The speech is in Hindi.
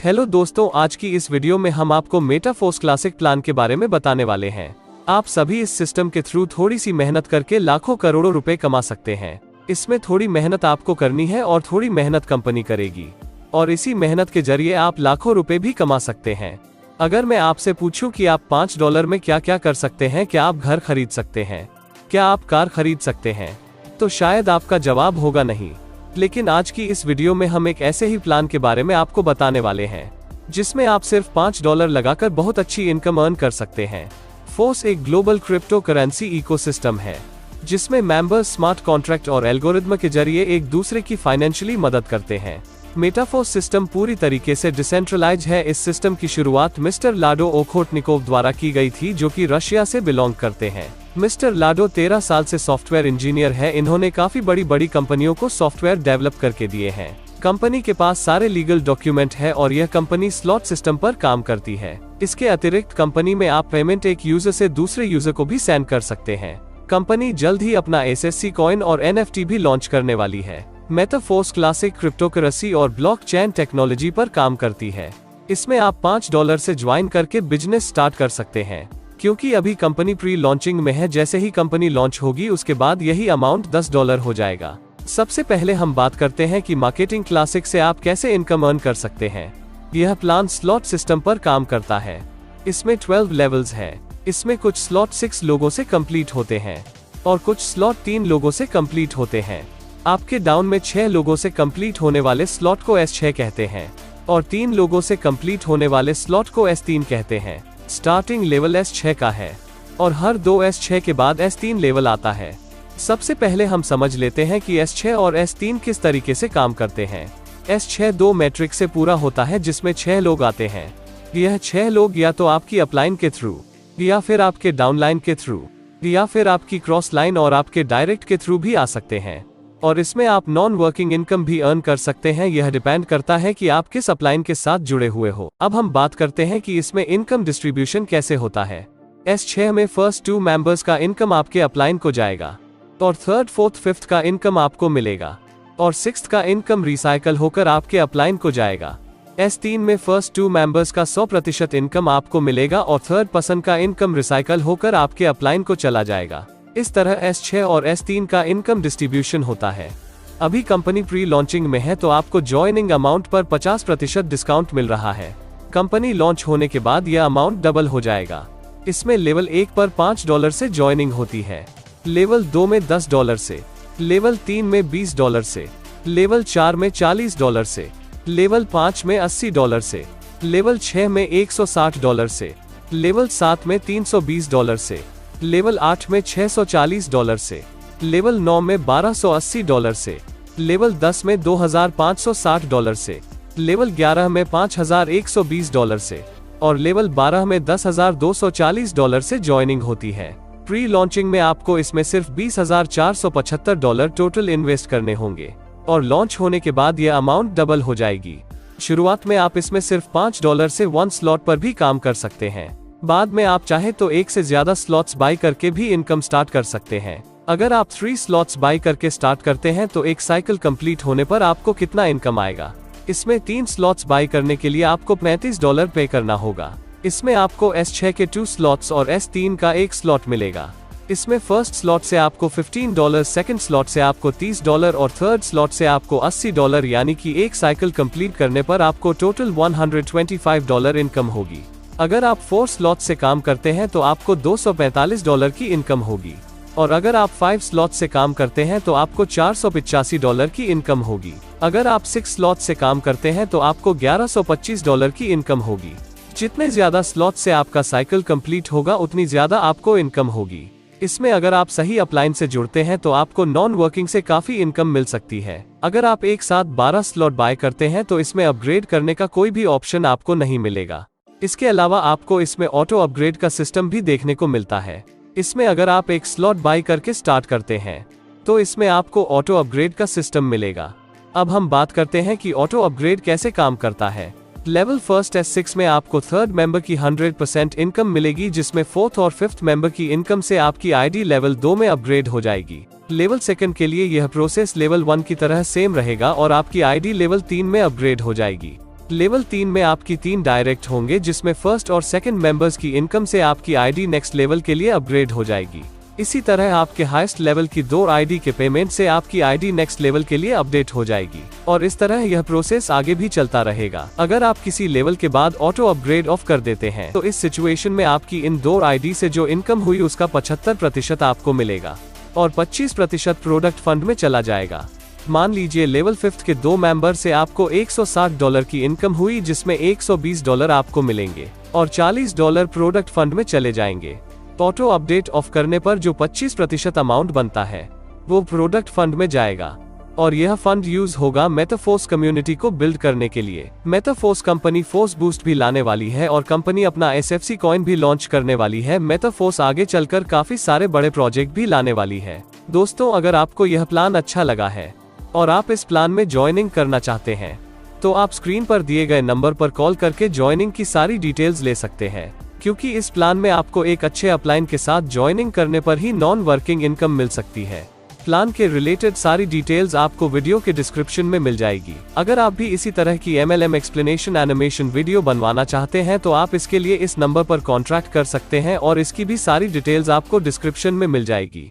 हेलो दोस्तों, आज की इस वीडियो में हम आपको मेटाफोर्स क्लासिक प्लान के बारे में बताने वाले हैं। आप सभी इस सिस्टम के थ्रू थोड़ी सी मेहनत करके लाखों करोड़ों रुपए कमा सकते हैं। इसमें थोड़ी मेहनत आपको करनी है और थोड़ी मेहनत कंपनी करेगी, और इसी मेहनत के जरिए आप लाखों रुपए भी कमा सकते हैं। अगर मैं आपसे पूछूं कि आप $5 में क्या क्या कर सकते हैं, क्या आप घर खरीद सकते हैं, क्या आप कार खरीद सकते हैं, तो शायद आपका जवाब होगा नहीं। लेकिन आज की इस वीडियो में हम एक ऐसे ही प्लान के बारे में आपको बताने वाले हैं जिसमें आप सिर्फ $5 लगाकर बहुत अच्छी इनकम अर्न कर सकते हैं। फोर्स एक ग्लोबल क्रिप्टो करेंसी इकोसिस्टम है जिसमें मेंबर्स स्मार्ट कॉन्ट्रैक्ट और एल्गोरिथम के जरिए एक दूसरे की फाइनेंशियली मदद करते हैं। मेटाफोर्स सिस्टम पूरी तरीके से डिसेंट्रलाइज्ड है। इस सिस्टम की शुरुआत मिस्टर लाडो ओखोटनिकोव द्वारा की गई थी, जो कि रशिया से बिलोंग करते हैं। मिस्टर लाडो 13 साल से सॉफ्टवेयर इंजीनियर है। इन्होंने काफी बड़ी कंपनियों को सॉफ्टवेयर डेवलप करके दिए हैं। कंपनी के पास सारे लीगल डॉक्यूमेंट है और यह कंपनी स्लॉट सिस्टम पर काम करती है। इसके अतिरिक्त कंपनी में आप पेमेंट एक यूजर से दूसरे यूजर को भी सेंड कर सकते हैं। कंपनी जल्द ही अपना SSC कॉइन और NFT भी लॉन्च करने वाली है। मेटाफोर्स क्लासिक क्रिप्टोकरेंसी और ब्लॉकचेन टेक्नोलॉजी पर काम करती है। इसमें आप $5 से ज्वाइन करके बिजनेस स्टार्ट कर सकते हैं। क्योंकि अभी कंपनी प्री लॉन्चिंग में है, जैसे ही कंपनी लॉन्च होगी उसके बाद यही अमाउंट $10 हो जाएगा। सबसे पहले हम बात करते हैं कि मार्केटिंग क्लासिक से आप कैसे इनकम अर्न कर सकते हैं। यह प्लान स्लॉट सिस्टम पर काम करता है। इसमें 12 लेवल्स है। इसमें कुछ स्लॉट 6 लोगों से कंप्लीट होते हैं और कुछ स्लॉट 3 लोगों से कंप्लीट होते हैं। आपके डाउन में 6 लोगों से कंप्लीट होने वाले स्लॉट को S6 कहते हैं और 3 लोगों से कंप्लीट होने वाले स्लॉट को S3 कहते हैं। स्टार्टिंग लेवल S6 का है और हर 2 S6 के बाद S3 लेवल आता है। सबसे पहले हम समझ लेते हैं कि S6 और S3 किस तरीके से काम करते हैं। S6 2 मैट्रिक्स से पूरा होता है जिसमें 6 लोग आते हैं। यह 6 लोग या तो आपकी अपलाइन के थ्रू, या फिर आपके डाउनलाइन के थ्रू, या फिर आपकी क्रॉस लाइन और आपके डायरेक्ट के थ्रू भी आ सकते हैं। और इसमें आप नॉन वर्किंग इनकम भी अर्न कर सकते हैं। यह डिपेंड करता है कि आप किस अपलाइन के साथ जुड़े हुए हो। अब हम बात करते हैं कि इसमें इनकम डिस्ट्रीब्यूशन कैसे होता है। S6 में फर्स्ट 2 मेंबर्स का इनकम आपके अपलाइन को जाएगा और 3rd 4th 5th का इनकम आपको मिलेगा और 6th का इनकम रिसाइकल होकर आपके अपलाइन को जाएगा। S3 में फर्स्ट 2 मेंबर्स का 100% इनकम आपको मिलेगा और 3rd पर्सन का इनकम रिसाइकल होकर आपके अपलाइन को चला जाएगा। इस तरह S6 और S3 का इनकम डिस्ट्रीब्यूशन होता है। अभी कंपनी प्री लॉन्चिंग में है तो आपको ज्वाइनिंग अमाउंट पर 50% डिस्काउंट मिल रहा है। कंपनी लॉन्च होने के बाद यह अमाउंट डबल हो जाएगा। इसमें लेवल 1 पर $5 से ज्वाइनिंग होती है, लेवल 2 में $10 से, लेवल 3 में $20 से, लेवल 4 में $40 से, लेवल 5 में $80 से, लेवल 6 में $160 से, लेवल 7 में $320 से, लेवल 8 में $640 से, लेवल 9 में $1280 से, लेवल 10 में $2560 से, लेवल 11 में $5120 से और लेवल 12 में $10,240 से ज्वाइनिंग होती है। प्री लॉन्चिंग में आपको इसमें सिर्फ $20,475 टोटल इन्वेस्ट करने होंगे और लॉन्च होने के बाद यह अमाउंट डबल हो जाएगी। शुरुआत में आप इसमें सिर्फ $5 से 1 स्लॉट पर भी काम कर सकते हैं। बाद में आप चाहे तो 1 से ज्यादा स्लॉट्स बाई करके भी इनकम स्टार्ट कर सकते हैं। अगर आप 3 स्लॉट्स बाई करके स्टार्ट करते हैं तो एक साइकिल कंप्लीट होने पर आपको कितना इनकम आएगा। इसमें 3 स्लॉट्स बाई करने के लिए आपको $35 पे करना होगा। इसमें आपको S6 के 2 स्लॉट्स और S3 का 1 स्लॉट मिलेगा। इसमें फर्स्ट स्लॉट से आपको $15, सेकंड स्लॉट से आपको $30 और 3rd स्लॉट से आपको $80, यानी कि एक साइकिल कंप्लीट करने पर आपको टोटल $125 इनकम होगी। अगर आप 4 स्लॉट से काम करते हैं तो आपको $245 की इनकम होगी और अगर आप 5 स्लॉट से काम करते हैं तो आपको $485 की इनकम होगी। अगर आप 6 स्लॉट से काम करते हैं तो आपको $1125 की इनकम होगी। जितने ज्यादा स्लॉट से आपका साइकिल कंप्लीट होगा उतनी ज्यादा आपको इनकम होगी। इसमें अगर आप सही अपलाइन से जुड़ते हैं तो आपको नॉन वर्किंग से काफी इनकम मिल सकती है। अगर आप एक साथ 12 स्लॉट बाय करते हैं तो इसमें अपग्रेड करने का कोई भी ऑप्शन आपको नहीं मिलेगा। इसके अलावा आपको इसमें ऑटो अपग्रेड का सिस्टम भी देखने को मिलता है। इसमें अगर आप एक स्लॉट बाय करके स्टार्ट करते हैं तो इसमें आपको ऑटो अपग्रेड का सिस्टम मिलेगा। अब हम बात करते हैं कि ऑटो अपग्रेड कैसे काम करता है। लेवल फर्स्ट S6 में आपको 3rd मेंबर की 100% इनकम मिलेगी, जिसमें 4th और 5th मेंबर की इनकम से आपकी ID लेवल 2 में अपग्रेड हो जाएगी। लेवल 2 के लिए यह प्रोसेस लेवल 1 की तरह सेम रहेगा और आपकी ID लेवल 3 में अपग्रेड हो जाएगी। लेवल 3 में आपकी 3 डायरेक्ट होंगे, जिसमें फर्स्ट और सेकंड मेंबर्स की इनकम से आपकी आईडी नेक्स्ट लेवल के लिए अपग्रेड हो जाएगी। इसी तरह आपके हाईएस्ट लेवल की 2 आईडी के पेमेंट से आपकी आईडी नेक्स्ट लेवल के लिए अपडेट हो जाएगी, और इस तरह यह प्रोसेस आगे भी चलता रहेगा। अगर आप किसी लेवल के बाद ऑटो अपग्रेड ऑफ कर देते हैं तो इस सिचुएशन में आपकी इन 2 आईडी से जो इनकम हुई उसका 75% आपको मिलेगा और 25% प्रोडक्ट फंड में चला जाएगा। मान लीजिए लेवल 5 के 2 मेंबर से आपको $160 की इनकम हुई, जिसमें $120 आपको मिलेंगे और $40 प्रोडक्ट फंड में चले जाएंगे। ऑटो अपडेट ऑफ करने पर जो 25% अमाउंट बनता है वो प्रोडक्ट फंड में जाएगा और यह फंड यूज होगा मेटाफोर्स कम्युनिटी को बिल्ड करने के लिए। मेटाफोर्स कंपनी फोर्स बूस्ट भी लाने वाली है और कंपनी अपना SFC कॉइन भी लॉन्च करने वाली है। मेटाफोर्स आगे चलकर काफी सारे बड़े प्रोजेक्ट भी लाने वाली है। दोस्तों, अगर आपको यह प्लान अच्छा लगा है और आप इस प्लान में ज्वाइनिंग करना चाहते हैं तो आप स्क्रीन पर दिए गए नंबर पर कॉल करके ज्वाइनिंग की सारी डिटेल्स ले सकते हैं, क्योंकि इस प्लान में आपको एक अच्छे अपलाइन के साथ ज्वाइनिंग करने पर ही नॉन वर्किंग इनकम मिल सकती है। प्लान के रिलेटेड सारी डिटेल्स आपको वीडियो के डिस्क्रिप्शन में मिल जाएगी। अगर आप भी इसी तरह की MLM एक्सप्लेनेशन एनिमेशन वीडियो बनवाना चाहते हैं तो आप इसके लिए इस नंबर पर कॉन्टैक्ट कर सकते हैं और इसकी भी सारी डिटेल्स आपको डिस्क्रिप्शन में मिल जाएगी।